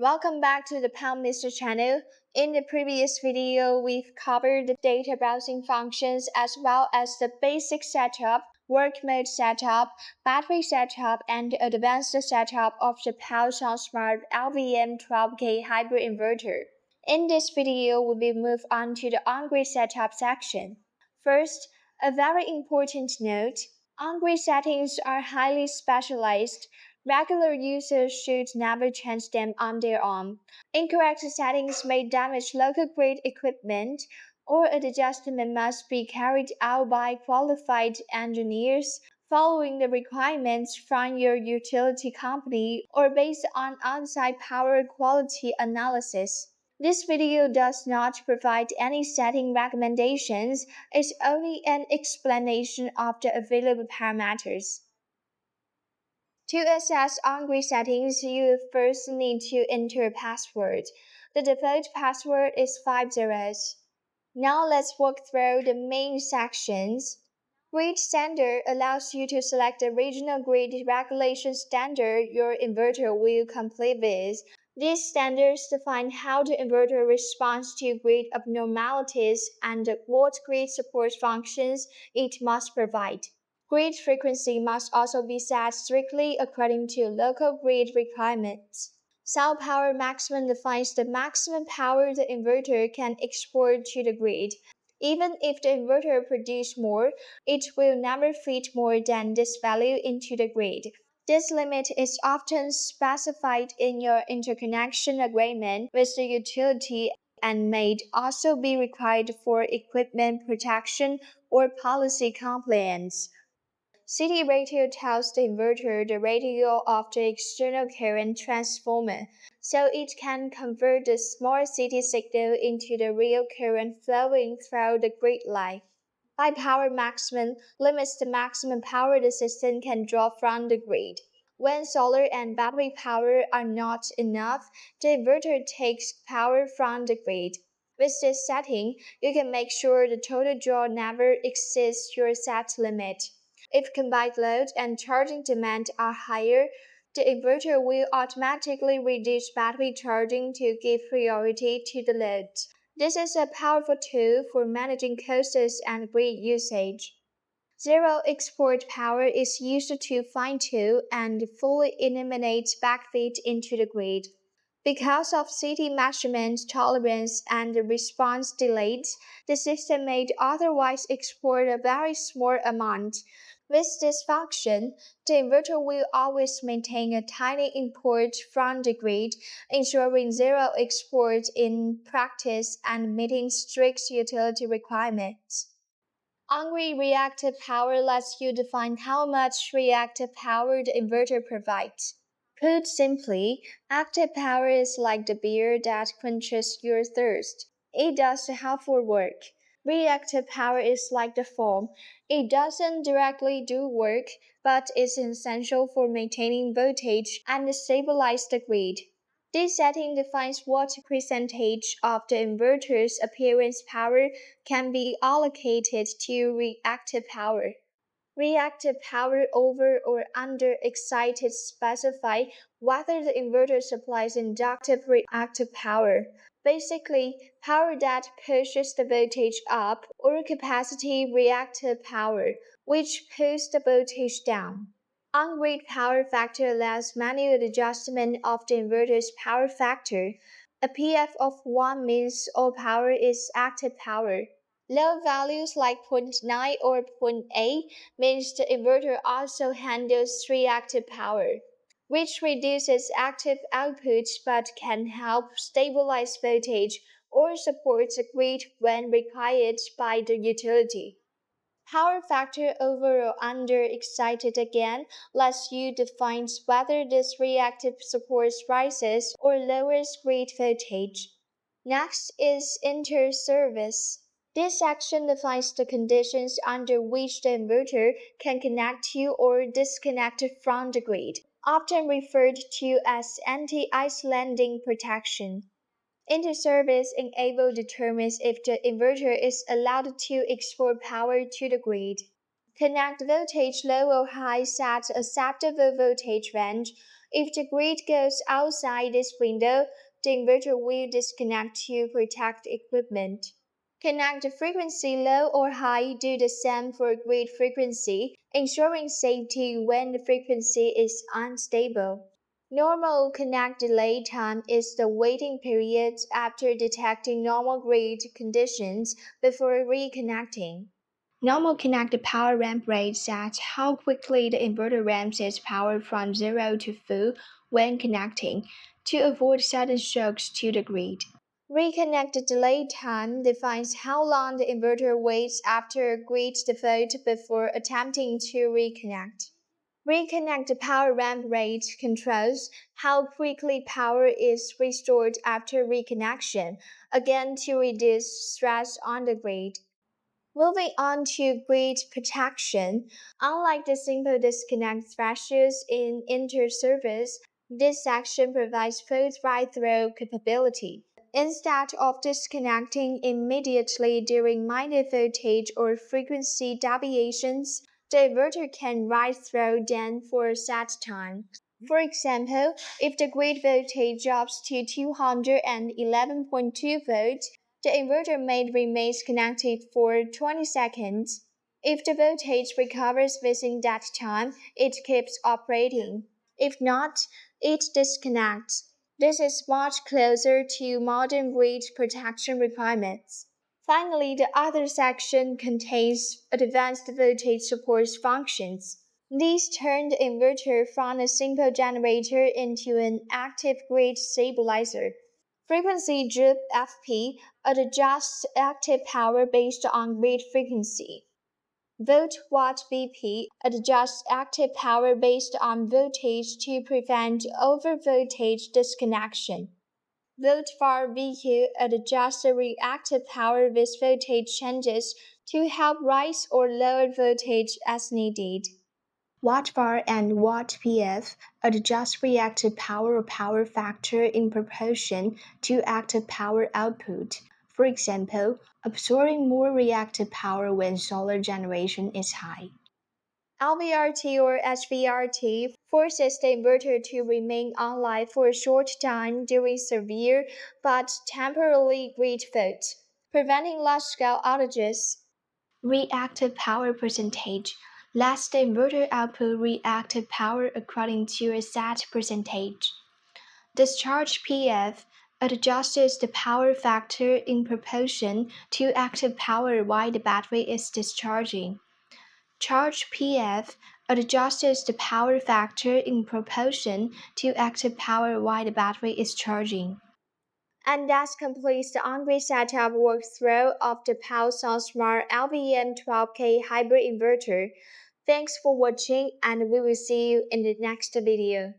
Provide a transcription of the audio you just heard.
Welcome back to the PowMr channel. In the previous video, we've covered the data browsing functions as well as the basic setup, work mode setup, battery setup, and advanced setup of the PowSmart Smart LVM 12K hybrid inverter. In this video, we will move on to the on-grid setup section. First, a very important note, on-grid settings are highly specialized. Regular users should never change them on their own. Incorrect settings may damage local grid equipment, or an adjustment must be carried out by qualified engineers following the requirements from your utility company or based on on-site power quality analysis. This video does not provide any setting recommendations, it's only an explanation of the available parameters. To access on-grid settings, you first need to enter a password. The default password is 5 zeros. Now let's walk through the main sections. Grid standard allows you to select the regional grid regulation standard your inverter will comply with. These standards define how the inverter responds to grid abnormalities and what grid support functions it must provide. Grid frequency must also be set strictly according to local grid requirements. Cell power maximum defines the maximum power the inverter can export to the grid. Even if the inverter produces more, it will never feed more than this value into the grid. This limit is often specified in your interconnection agreement with the utility and may also be required for equipment protection or policy compliance. CD ratio tells the inverter the ratio of the external current transformer, so it can convert the small CD signal into the real current flowing through the grid line. High power maximum limits the maximum power the system can draw from the grid. When solar and battery power are not enough, the inverter takes power from the grid. With this setting, you can make sure the total draw never exceeds your set limit. If combined load and charging demand are higher, the inverter will automatically reduce battery charging to give priority to the load. This is a powerful tool for managing costs and grid usage. Zero export power is used to fine-tune and fully eliminate backfeed into the grid. Because of CD measurement tolerance and response delays, the system may otherwise export a very small amount. With this function, the inverter will always maintain a tiny import from the grid, ensuring zero export in practice and meeting strict utility requirements. On-grid reactive power lets you define how much reactive power the inverter provides. Put simply, active power is like the beer that quenches your thirst. It does the helpful work. Reactive power is like the foam. It doesn't directly do work, but is essential for maintaining voltage and stabilize the grid. This setting defines what percentage of the inverter's appearance power can be allocated to reactive power. Reactive power over or under excited specify whether the inverter supplies inductive reactive power, basically power that pushes the voltage up, or capacitive reactive power, which pulls the voltage down. On-grid power factor allows manual adjustment of the inverter's power factor. A PF of 1 means all power is active power. Low values like 0.9 or 0.8 means the inverter also handles reactive power, which reduces active output but can help stabilize voltage or support the grid when required by the utility. Power factor over or under excited again lets you define whether this reactive support rises or lowers grid voltage. Next is inter-service. This section defines the conditions under which the inverter can connect to or disconnect from the grid, often referred to as anti-islanding protection. Inter-service enable determines if the inverter is allowed to export power to the grid. Connect voltage low or high, set acceptable voltage range. If the grid goes outside this window, the inverter will disconnect to protect equipment. Connect the frequency low or high, do the same for grid frequency, ensuring safety when the frequency is unstable. Normal connect delay time is the waiting period after detecting normal grid conditions before reconnecting. Normal connected power ramp rate sets how quickly the inverter ramps its power from zero to full when connecting, to avoid sudden shocks to the grid. Reconnected delay time defines how long the inverter waits after grid default before attempting to reconnect. Reconnect power ramp rate controls how quickly power is restored after reconnection, again to reduce stress on the grid. Moving on to grid protection, unlike the simple disconnect thresholds in inter-service, this section provides full right-through capability. Instead of disconnecting immediately during minor voltage or frequency deviations, the inverter can write through then for a set time. For example, if the grid voltage drops to 211.2 volts, the inverter may remain connected for 20 seconds. If the voltage recovers within that time, it keeps operating. If not, it disconnects. This is much closer to modern grid protection requirements. Finally, the other section contains advanced voltage support functions. These turn the inverter from a simple generator into an active grid stabilizer. Frequency drop FP adjusts active power based on grid frequency. Volt watt VP adjusts active power based on voltage to prevent overvoltage disconnection. Volt var VQ adjusts the reactive power with voltage changes to help rise or lower voltage as needed. Watt var and watt PF adjust reactive power or power factor in proportion to active power output. For example, absorbing more reactive power when solar generation is high. LVRT or HVRT forces the inverter to remain online for a short time during severe but temporary grid faults, preventing large-scale outages. Reactive power percentage lets the inverter output reactive power according to a set percentage. Discharge PF adjusts the power factor in proportion to active power while the battery is discharging. Charge PF adjusts the power factor in proportion to active power while the battery is charging. And that completes the on-grid setup walkthrough of the PowMr Smart LVM 12K hybrid inverter. Thanks for watching, and we will see you in the next video.